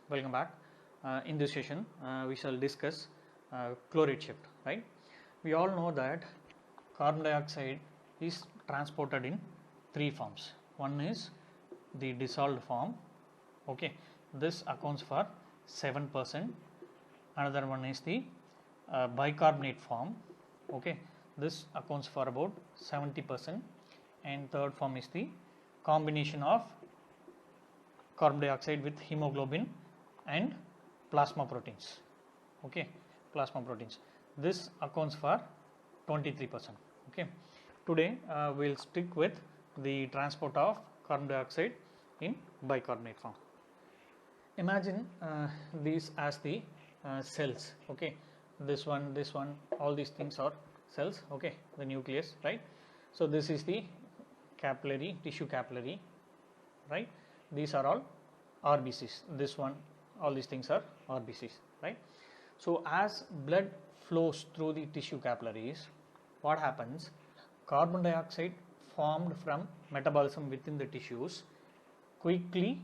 welcome back. In this session, we shall discuss chloride shift. Right? We all know that carbon dioxide is transported in three forms. One is the dissolved form. Okay, this accounts for 7%. Another one is the bicarbonate form. Okay, this accounts for about 70%. And third form is the combination of carbon dioxide with hemoglobin and plasma proteins. Okay, plasma proteins. This accounts for 23%. Okay, today we'll stick with the transport of carbon dioxide in bicarbonate form. Imagine these as the cells. Okay, this one, all these things are cells. Okay, the nucleus, right? So this is the capillary, tissue capillary, right? These are all RBCs. This one, all these things are RBCs, right? So as blood flows through the tissue capillaries, what happens? Carbon dioxide formed from metabolism within the tissues quickly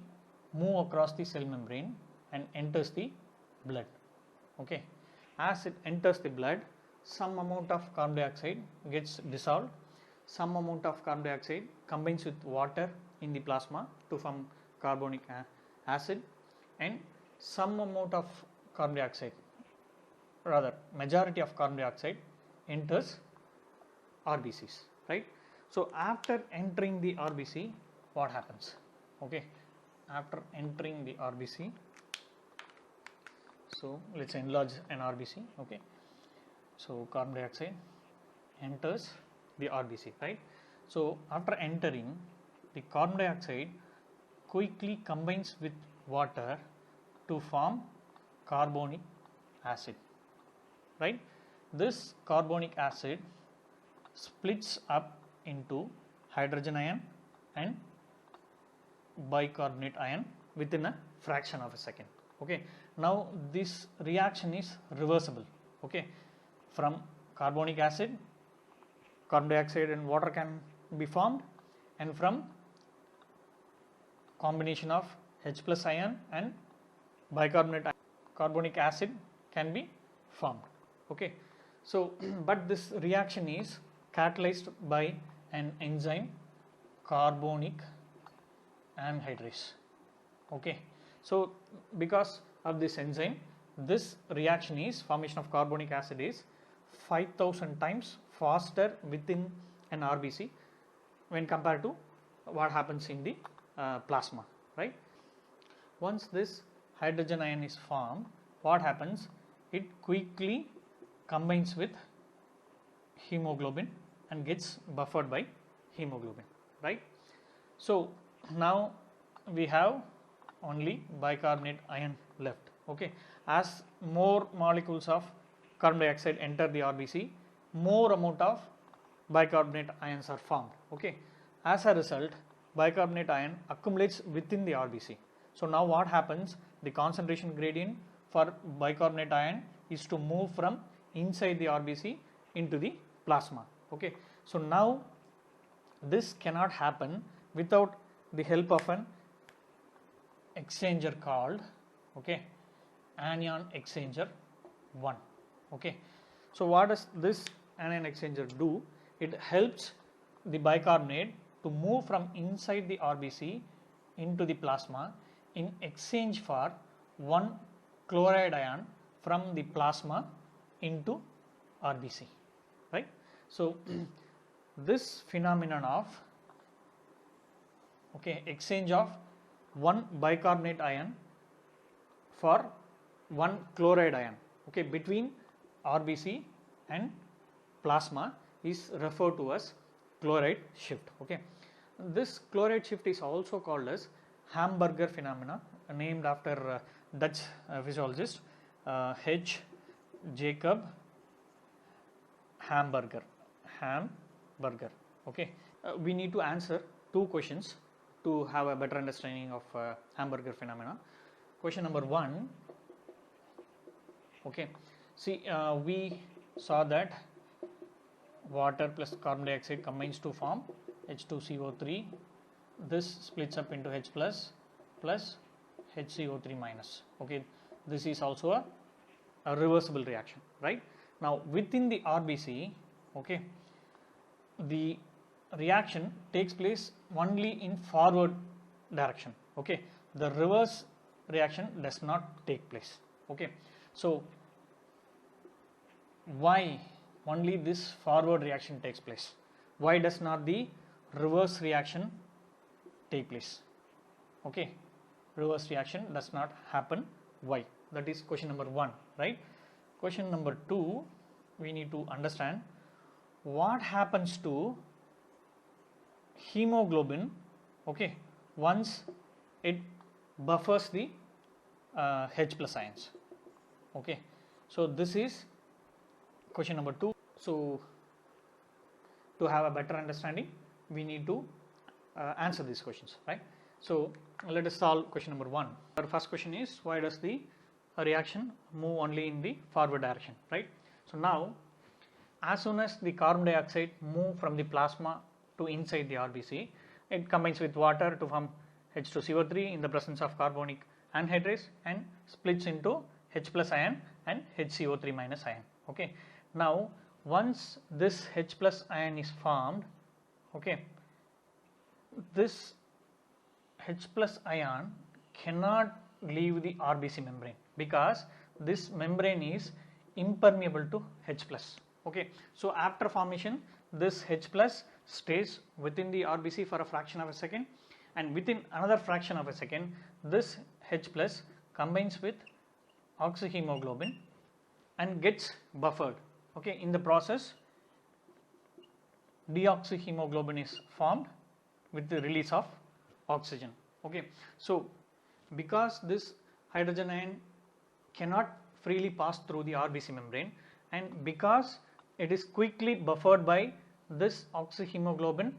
move across the cell membrane and enters the blood. Okay, as it enters the blood, some amount of carbon dioxide gets dissolved, some amount of carbon dioxide combines with water in the plasma to form carbonic acid, and some amount of carbon dioxide, rather majority of carbon dioxide enters RBCs, right? So after entering the RBC, what happens? Okay, after entering the RBC, so let's enlarge an RBC. Okay, so carbon dioxide enters the RBC, right? So after entering, the carbon dioxide quickly combines with water to form carbonic acid, right? This carbonic acid splits up into hydrogen ion and bicarbonate ion within a fraction of a second. Okay, now this reaction is reversible. Okay, from carbonic acid, carbon dioxide and water can be formed, and from combination of H plus ion and bicarbonate ion, carbonic acid can be formed. Okay, so but this reaction is catalyzed by an enzyme, carbonic anhydrase. Okay, so because of this enzyme, this reaction is formation of carbonic acid is 5000 times faster within an RBC when compared to what happens in the plasma, right? Once this hydrogen ion is formed, what happens? It quickly combines with hemoglobin and gets buffered by hemoglobin, right? So now we have only bicarbonate ion left. Okay, as more molecules of carbon dioxide enter the RBC, more amount of bicarbonate ions are formed. Okay, as a result, bicarbonate ion accumulates within the RBC. So now what happens? The concentration gradient for bicarbonate ion is to move from inside the RBC into the plasma. Okay, so now this cannot happen without the help of an exchanger called anion exchanger 1. Okay, so what does this anion exchanger do? It helps the bicarbonate to move from inside the RBC into the plasma in exchange for one chloride ion from the plasma into RBC, right? So this phenomenon of exchange of one bicarbonate ion for one chloride ion between RBC and plasma is referred to as chloride shift. Okay, this chloride shift is also called as Hamburger phenomena, named after Dutch physiologist H. Jacob Hamburger. Okay, we need to answer two questions to have a better understanding of Hamburger phenomena. Question number 1. Okay, see, we saw that water plus carbon dioxide combines to form H2CO3. This splits up into H plus HCO3 minus. Okay, this is also a reversible reaction, right? Now within the RBC, okay, the reaction takes place only in forward direction. Okay, the reverse reaction does not take place. Okay, so why only this forward reaction takes place? Why does not the reverse reaction take place? Okay, reverse reaction does not happen. Why? That is question number 1, right? Question number 2, we need to understand what happens to hemoglobin, okay, once it buffers the H plus ions. Okay, so this is question number 2. So to have a better understanding, we need to answer these questions, right? So let us solve question number 1. Our first question is, why does the reaction move only in the forward direction, right? So now, as soon as the carbon dioxide move from the plasma to inside the RBC, it combines with water to form H2CO3 in the presence of carbonic anhydrase and splits into H plus ion and HCO3 minus ion. Okay, now once this H plus ion is formed, okay, this H plus ion cannot leave the RBC membrane because this membrane is impermeable to H plus. Okay, so after formation, this H plus stays within the RBC for a fraction of a second, and within another fraction of a second, this H plus combines with oxyhemoglobin and gets buffered. Okay, in the process, deoxyhemoglobin is formed with the release of oxygen. Okay, so because this hydrogen ion cannot freely pass through the RBC membrane, and because it is quickly buffered by this oxyhemoglobin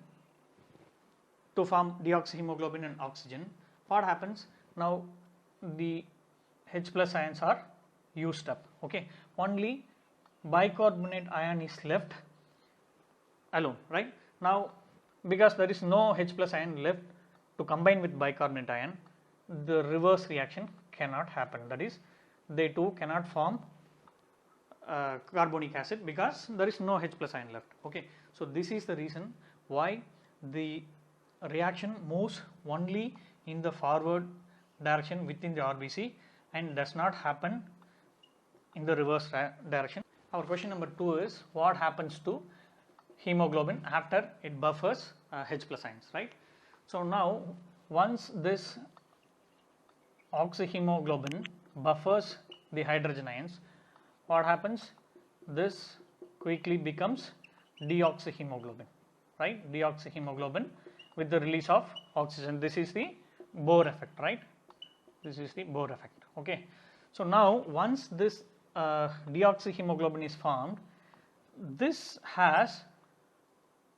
to form deoxyhemoglobin and oxygen, what happens now? The H plus ions are used up. Okay, only bicarbonate ion is left alone, right? Now because there is no H plus ion left to combine with bicarbonate ion, the reverse reaction cannot happen. That is, they too cannot form carbonic acid because there is no H plus ion left. Okay, so this is the reason why the reaction moves only in the forward direction within the RBC and does not happen in the reverse direction. Our question number 2 is, what happens to hemoglobin after it buffers H plus ions, right? So now once this oxyhemoglobin buffers the hydrogen ions, what happens? This quickly becomes deoxyhemoglobin, right? Deoxyhemoglobin with the release of oxygen. This is the Bohr effect, right? This is the Bohr effect. Okay, so now once this deoxyhemoglobin is formed, this has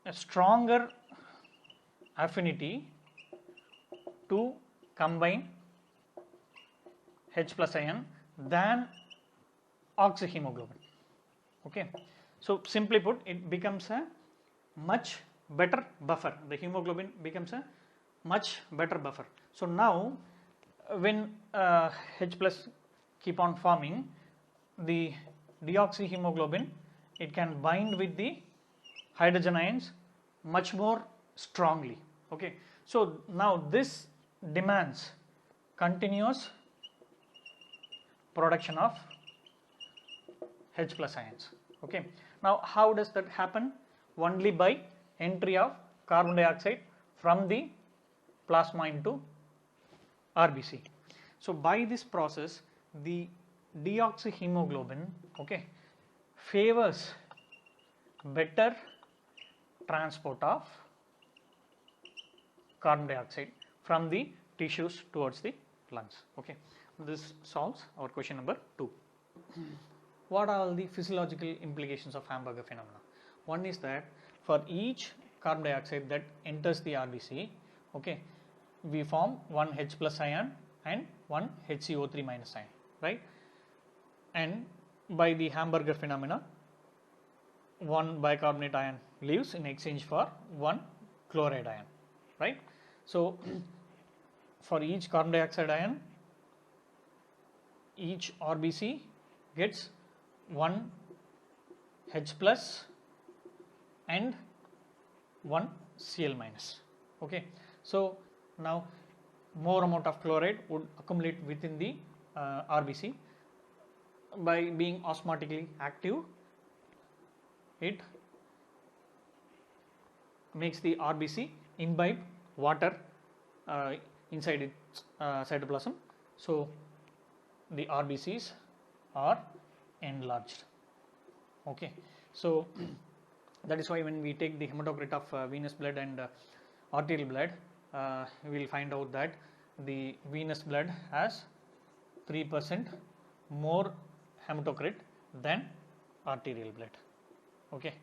a stronger affinity to combine H plus ion than oxyhemoglobin. Okay, so simply put, it becomes a much better buffer. The hemoglobin becomes a much better buffer. So now when H plus keep on forming, the deoxyhemoglobin, it can bind with the hydrogen ions much more strongly. Okay, so now this demands continuous production of H plus ions. Okay, now how does that happen? Only by entry of carbon dioxide from the plasma into RBC. So by this process, the deoxyhemoglobin, okay, favors better transport of carbon dioxide from the tissues towards the lungs. Okay, this solves our question number 2. What are all the physiological implications of Hamburger phenomena? One is that for each carbon dioxide that enters the RBC, okay, we form one H plus ion and one HCO3 minus ion, right? And by the Hamburger phenomena, one bicarbonate ion leaves in exchange for one chloride ion, right? So for each carbon dioxide ion, each RBC gets 1 H plus and 1 Cl minus. Okay, so now more amount of chloride would accumulate within the RBC. By being osmotically active, it makes the RBC imbibe water inside its cytoplasm. So the RBCs are enlarged. Okay, so that is why when we take the hematocrit of venous blood and arterial blood, we will find out that the venous blood has 3% more hematocrit than arterial blood. Okay.